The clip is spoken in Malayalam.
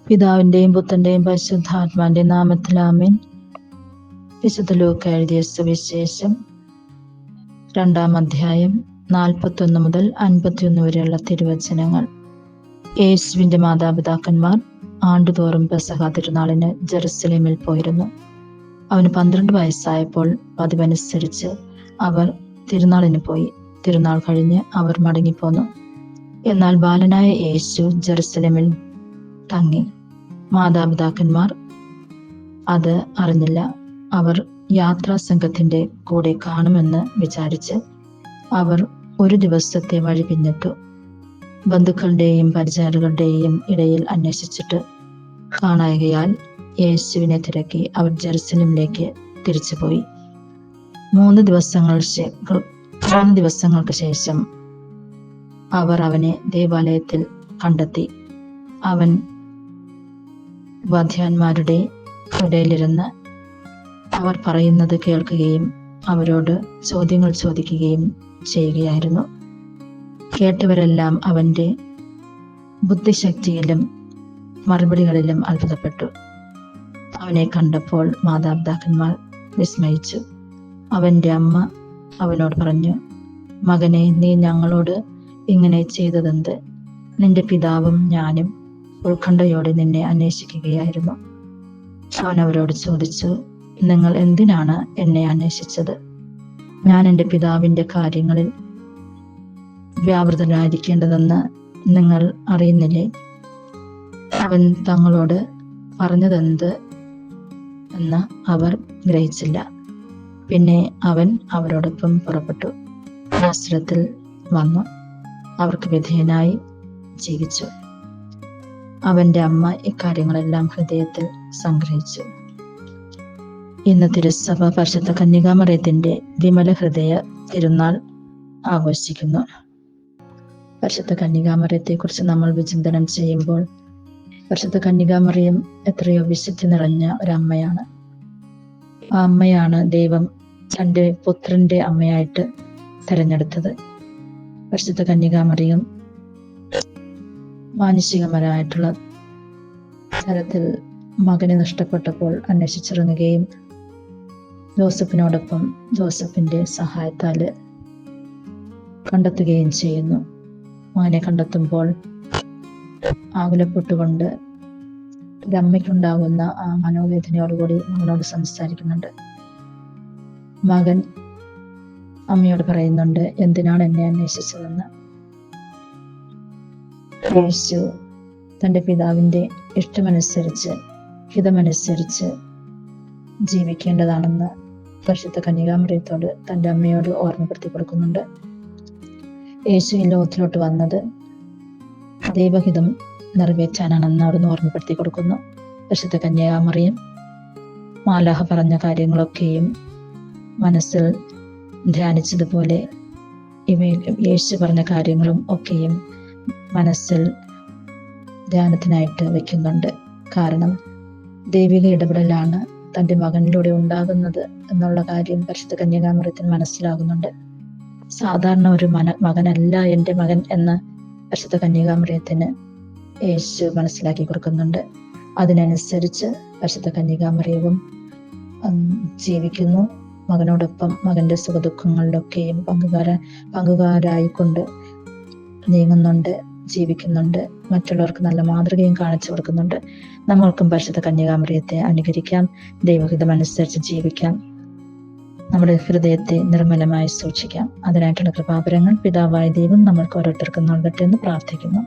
പിതാവിന്റെയും പുത്രന്റെയും പരിശുദ്ധാത്മാവിന്റെയും നാമത്തിൽ ആമേൻ. വിശുദ്ധ ലൂക്കാ എഴുതിയ സുവിശേഷം 2-ാം അധ്യായം 41 മുതൽ 51 വരെയുള്ള തിരുവചനങ്ങൾ. യേശുവിന്റെ മാതാപിതാക്കന്മാർ ആണ്ടുതോറും പെസഹ തിരുനാളിന് ജെറുസലേമിൽ പോയിരുന്നു. അവന് 12 വയസ്സായപ്പോൾ പതിവനുസരിച്ച് അവർ തിരുനാളിന് പോയി. തിരുനാൾ കഴിഞ്ഞ് അവർ മടങ്ങിപ്പോന്നു. എന്നാൽ ബാലനായ യേശു ജെറുസലേമിൽ തങ്ങി. മാതാപിതാക്കന്മാർ അത് അറിഞ്ഞില്ല. അവർ യാത്രാസംഘത്തിന്റെ കൂടെ കാണുമെന്ന് വിചാരിച്ച് അവർ ഒരു ദിവസത്തെ വഴി പിന്നിട്ടു. ബന്ധുക്കളുടെയും പരിചാരകരുടെയും ഇടയിൽ അന്വേഷിച്ചിട്ട് കാണായകയാൽ യേശുവിനെ തിരക്കി അവർ ജെറുസലേമിലേക്ക് തിരിച്ചുപോയി. 3 ദിവസങ്ങൾക്ക് ശേഷം അവർ അവനെ ദേവാലയത്തിൽ കണ്ടെത്തി. അവൻ വധ്യാന്മാരുടെ ഇടയിലിരുന്ന് അവർ പറയുന്നത് കേൾക്കുകയും അവരോട് ചോദ്യങ്ങൾ ചോദിക്കുകയും ചെയ്യുകയായിരുന്നു. കേട്ടവരെല്ലാം അവന്റെ ബുദ്ധിശക്തിയിലും മറുപടികളിലും അത്ഭുതപ്പെട്ടു. അവനെ കണ്ടപ്പോൾ മാതാപിതാക്കന്മാർ വിസ്മയിച്ചു. അവന്റെ അമ്മ അവനോട് പറഞ്ഞു, "മകനെ, നീ ഞങ്ങളോട് ഇങ്ങനെ ചെയ്തതെന്ത്? നിന്റെ പിതാവും ഞാനും ഉത്കണ്ഠയോടെ നിന്നെ അന്വേഷിക്കുകയായിരുന്നു." അവൻ അവരോട് ചോദിച്ചു, "നിങ്ങൾ എന്തിനാണ് എന്നെ അന്വേഷിച്ചത്? ഞാൻ എൻ്റെ പിതാവിൻ്റെ കാര്യങ്ങളിൽ വ്യാപൃതനായിരിക്കേണ്ടതെന്ന് നിങ്ങൾ അറിയുന്നില്ലേ?" അവൻ തങ്ങളോട് പറഞ്ഞതെന്ത് എന്ന് അവർ ഗ്രഹിച്ചില്ല. പിന്നെ അവൻ അവരോടൊപ്പം പുറപ്പെട്ടു നാസറത്തിൽ വന്നു അവർക്ക് വിധേയനായി ജീവിച്ചു. അവന്റെ അമ്മ ഇക്കാര്യങ്ങളെല്ലാം ഹൃദയത്തിൽ സംഗ്രഹിച്ചു. ഇന്ന് തിരുസഭ പരിശുദ്ധ കന്യകാമറിയത്തിന്റെ വിമല ഹൃദയ തിരുനാൾ ആഘോഷിക്കുന്നു. പരിശുദ്ധ കന്യകാമറിയത്തെ കുറിച്ച് നമ്മൾ വിചിന്തനം ചെയ്യുമ്പോൾ പരിശുദ്ധ കന്യകാമറിയം എത്രയോ വിശുദ്ധി നിറഞ്ഞ ഒരമ്മയാണ്. ആ അമ്മയാണ് ദൈവം തൻ്റെ പുത്രന്റെ അമ്മയായിട്ട് തിരഞ്ഞെടുത്തത്. പരിശുദ്ധ കന്യകാമറിയം മാനുഷികപരമായിട്ടുള്ള തരത്തിൽ മകനെ നഷ്ടപ്പെട്ടപ്പോൾ അന്വേഷിച്ചിറങ്ങുകയും ജോസഫിനോടൊപ്പം ജോസഫിന്റെ സഹായത്താൽ കണ്ടെത്തുകയും ചെയ്യുന്നു. മകനെ കണ്ടെത്തുമ്പോൾ ആകുലപ്പെട്ടുകൊണ്ട് ഒരമ്മയ്ക്കുണ്ടാകുന്ന ആ മനോവേദനയോടുകൂടി മകനോട് സംസാരിക്കുന്നുണ്ട്. മകൻ അമ്മയോട് പറയുന്നുണ്ട്, "എന്തിനാണ് എന്നെ അന്വേഷിച്ചതെന്ന്?" യേശു തൻ്റെ പിതാവിൻ്റെ ഇഷ്ടമനുസരിച്ച് ഹിതമനുസരിച്ച് ജീവിക്കേണ്ടതാണെന്ന് പരിശുദ്ധ കന്യകാമറിയത്തോട് തൻ്റെ അമ്മയോട് ഓർമ്മപ്പെടുത്തി കൊടുക്കുന്നുണ്ട്. യേശു ഈ ലോകത്തിലോട്ട് വന്നത് ദൈവഹിതം നിറവേറ്റാനാണെന്ന് അവിടുന്ന് ഓർമ്മപ്പെടുത്തി കൊടുക്കുന്നു. പരിശുദ്ധ കന്യകാമറിയം മാലാഹ പറഞ്ഞ കാര്യങ്ങളൊക്കെയും മനസ്സിൽ ധ്യാനിച്ചതുപോലെ യേശു പറഞ്ഞ കാര്യങ്ങളും ഒക്കെയും മനസ്സിൽ ധ്യാനത്തിനായിട്ട് വെക്കുന്നുണ്ട്. കാരണം ദൈവിക ഇടപെടലാണ് തൻ്റെ മകനിലൂടെ ഉണ്ടാകുന്നത് എന്നുള്ള കാര്യം പരിശുദ്ധ കന്യകാമറിയത്തിന് മനസ്സിലാകുന്നുണ്ട്. സാധാരണ ഒരു മകനല്ല എൻ്റെ മകൻ എന്ന് പരിശുദ്ധ കന്യകാമറിയത്തിന് യേശു മനസ്സിലാക്കി കൊടുക്കുന്നുണ്ട്. അതിനനുസരിച്ച് പരിശുദ്ധ കന്യകാമറിയവും ജീവിക്കുന്നു. മകനോടൊപ്പം മകന്റെ സുഖദുഃഖങ്ങളിലൊക്കെയും പങ്കുകാരായിക്കൊണ്ട് നീങ്ങുന്നുണ്ട്, ജീവിക്കുന്നുണ്ട്. മറ്റുള്ളവർക്ക് നല്ല മാതൃകയും കാണിച്ചു കൊടുക്കുന്നുണ്ട്. നമ്മൾക്കും പരിശുദ്ധ കന്യകാമറിയത്തെ അനുകരിക്കാം, ദൈവഹിതമനുസരിച്ച് ജീവിക്കാം, നമ്മുടെ ഹൃദയത്തെ നിർമ്മലമായി സൂക്ഷിക്കാം. അതിനായിട്ടുള്ള കൃപാവരങ്ങൾ പിതാവായ ദൈവം നമ്മൾക്ക് ഓരോരുത്തർക്കും നൽകട്ടെ എന്ന് പ്രാർത്ഥിക്കുന്നു.